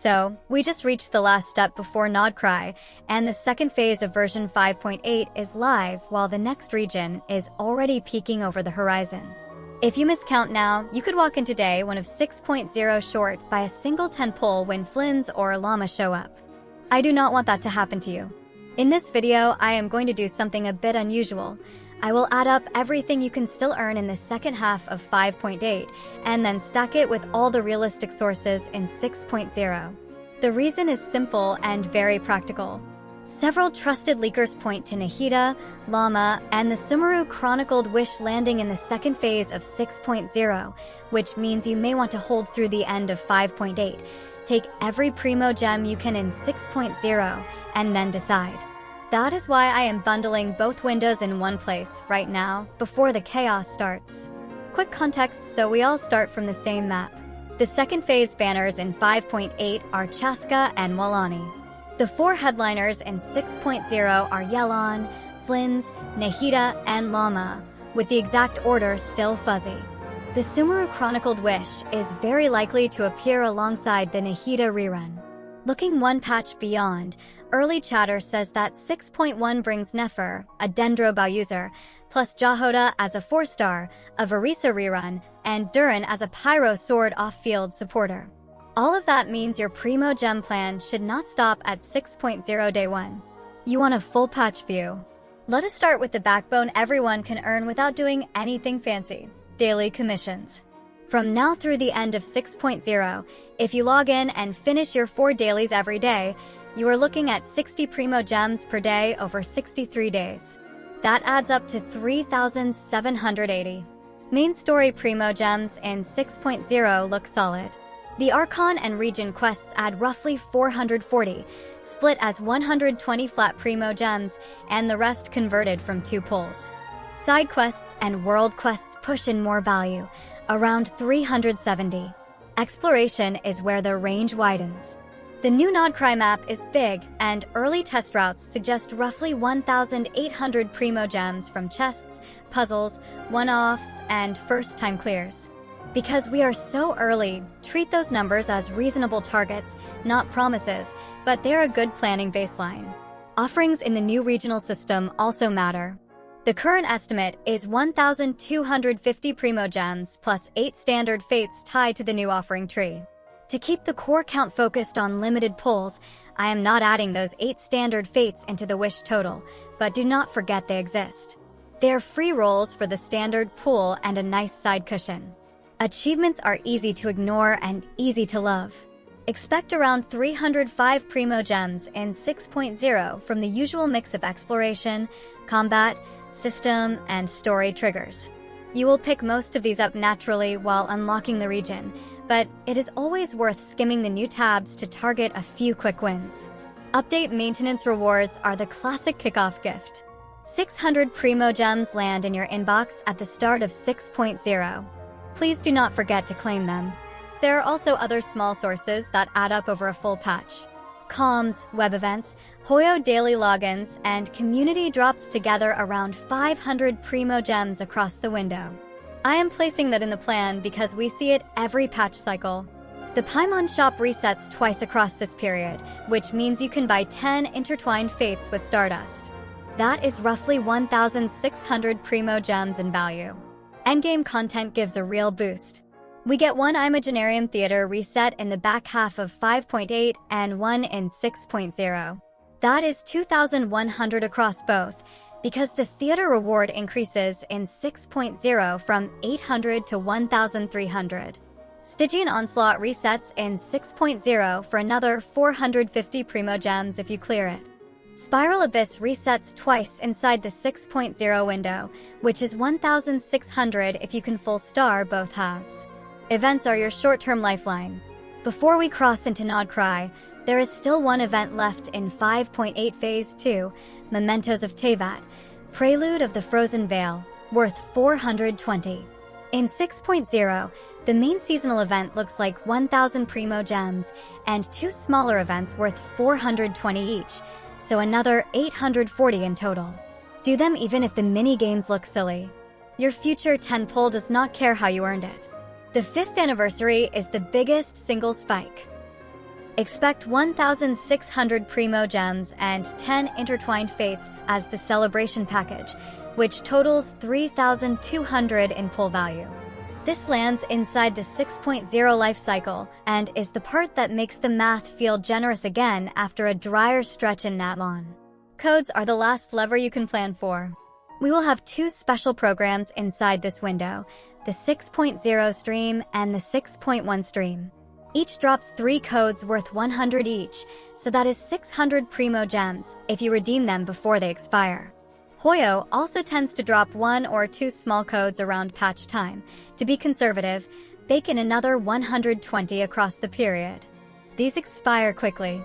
So, we just reached the last step before Nod-Krai, and the second phase of version 5.8 is live while the next region is already peeking over the horizon. If you miscount now, you could walk into day 1 of 6.0 short by a single 10 pull when Flins or Lauma show up. I do not want that to happen to you. In this video, I am going to do something a bit unusual. I will add up everything you can still earn in the second half of 5.8, and then stack it with all the realistic sources in 6.0. The reason is simple and very practical. Several trusted leakers point to Nahida, Lauma, and the Sumeru chronicled wish landing in the second phase of 6.0, which means you may want to hold through the end of 5.8. Take every Primogem you can in 6.0, and then decide. That is why I am bundling both windows in one place right now, before the chaos starts. Quick context so we all start from the same map. The second phase banners in 5.8 are Chaska and Walani. The 4 headliners in 6.0 are Yelan, Flins, Nahida, and Lauma, with the exact order still fuzzy. The Sumeru chronicled wish is very likely to appear alongside the Nahida rerun. Looking one patch beyond, early chatter says that 6.1 brings Nefer, a Dendrobow user, plus Jahoda as a 4-star, a Varisa rerun, and Durin as a Pyro Sword off-field supporter. All of that means your Primogem plan should not stop at 6.0 day 1. You want a full patch view. Let us start with the backbone everyone can earn without doing anything fancy: daily commissions. From now through the end of 6.0, if you log in and finish your 4 dailies every day, you are looking at 60 Primogems per day over 63 days. That adds up to 3,780. Main story Primogems in 6.0 look solid. The Archon and Region quests add roughly 440, split as 120 flat Primogems, and the rest converted from 2 pulls. Side quests and world quests push in more value, around 370. Exploration is where the range widens. The new Nod-Krai map is big, and early test routes suggest roughly 1,800 Primogems from chests, puzzles, one-offs, and first-time clears. Because we are so early, treat those numbers as reasonable targets, not promises, but they're a good planning baseline. Offerings in the new regional system also matter. The current estimate is 1,250 Primogems plus 8 standard fates tied to the new offering tree. To keep the core count focused on limited pulls, I am not adding those 8 standard fates into the wish total, but do not forget they exist. They are free rolls for the standard pool and a nice side cushion. Achievements are easy to ignore and easy to love. Expect around 305 Primogems in 6.0 from the usual mix of exploration, combat, system, and story triggers. You will pick most of these up naturally while unlocking the region, but it is always worth skimming the new tabs to target a few quick wins. Update maintenance rewards are the classic kickoff gift. 600 Primogems land in your inbox at the start of 6.0. Please do not forget to claim them. There are also other small sources that add up over a full patch. Comms, web events, Hoyo daily logins, and community drops together around 500 Primogems across the window. I am placing that in the plan because we see it every patch cycle. The Paimon shop resets twice across this period, which means you can buy 10 intertwined fates with Stardust. That is roughly 1,600 Primogems in value. Endgame content gives a real boost. We get 1 Imaginarium Theater reset in the back half of 5.8 and 1 in 6.0. That is 2,100 across both, because the theater reward increases in 6.0 from 800 to 1,300. Stygian Onslaught resets in 6.0 for another 450 Primogems if you clear it. Spiral Abyss resets twice inside the 6.0 window, which is 1,600 if you can full star both halves. Events are your short-term lifeline. Before we cross into Nod-Krai, there is still one event left in 5.8 Phase 2, Mementos of Teyvat, Prelude of the Frozen Veil, worth 420. In 6.0, the main seasonal event looks like 1,000 Primogems and 2 smaller events worth 420 each, so another 840 in total. Do them even if the mini-games look silly. Your future 10 pull does not care how you earned it. The 5th anniversary is the biggest single spike. Expect 1,600 Primogems and 10 intertwined fates as the celebration package, which totals 3,200 in pull value. This lands inside the 6.0 life cycle and is the part that makes the math feel generous again after a drier stretch in Natlan. Codes are the last lever you can plan for. We will have two special programs inside this window, the 6.0 stream and the 6.1 stream. Each drops 3 codes worth 100 each, so that is 600 Primogems if you redeem them before they expire. Hoyo also tends to drop 1 or 2 small codes around patch time. To be conservative, bake in another 120 across the period. These expire quickly.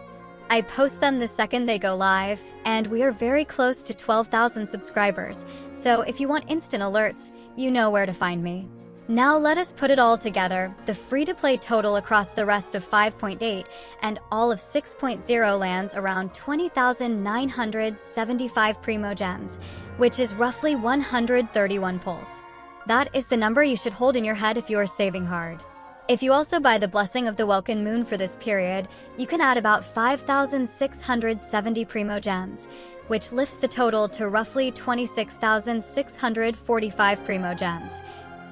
I post them the second they go live, and we are very close to 12,000 subscribers, so if you want instant alerts, you know where to find me. Now let us put it all together. The free-to-play total across the rest of 5.8 and all of 6.0 lands around 20,975 Primogems, which is roughly 131 pulls. That is the number you should hold in your head if you are saving hard. If you also buy the Blessing of the Welkin Moon for this period, you can add about 5,670 Primogems, which lifts the total to roughly 26,645 Primogems,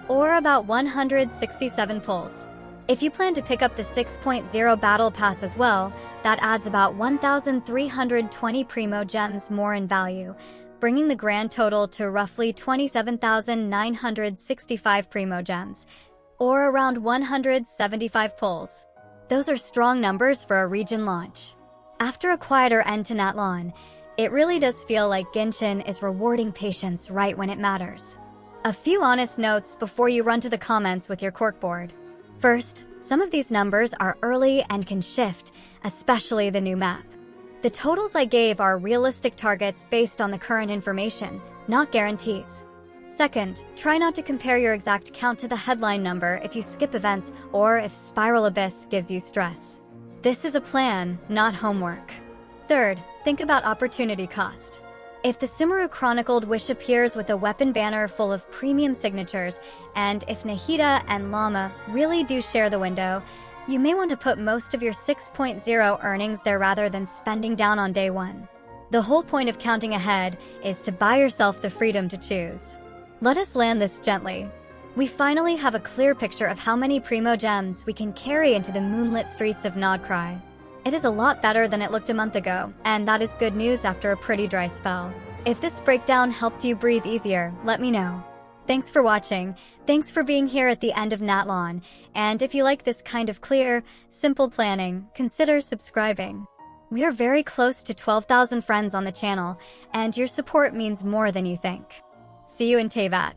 or about 167 pulls. If you plan to pick up the 6.0 Battle Pass as well, that adds about 1,320 Primogems more in value, bringing the grand total to roughly 27,965 Primogems, or around 175 pulls. Those are strong numbers for a region launch. After a quieter end to Natlan, it really does feel like Genshin is rewarding patience right when it matters. A few honest notes before you run to the comments with your corkboard. First, some of these numbers are early and can shift, especially the new map. The totals I gave are realistic targets based on the current information, not guarantees. Second, try not to compare your exact count to the headline number if you skip events or if Spiral Abyss gives you stress. This is a plan, not homework. Third, think about opportunity cost. If the Sumeru Chronicled Wish appears with a weapon banner full of premium signatures, and if Nahida and Lauma really do share the window, you may want to put most of your 6.0 earnings there rather than spending down on day one. The whole point of counting ahead is to buy yourself the freedom to choose. Let us land this gently. We finally have a clear picture of how many Primogems we can carry into the moonlit streets of Nod-Krai. It is a lot better than it looked a month ago, and that is good news after a pretty dry spell. If this breakdown helped you breathe easier, let me know. Thanks for watching, thanks for being here at the end of Natlan, and if you like this kind of clear, simple planning, consider subscribing. We are very close to 12,000 friends on the channel, and your support means more than you think. See you in Teyvat.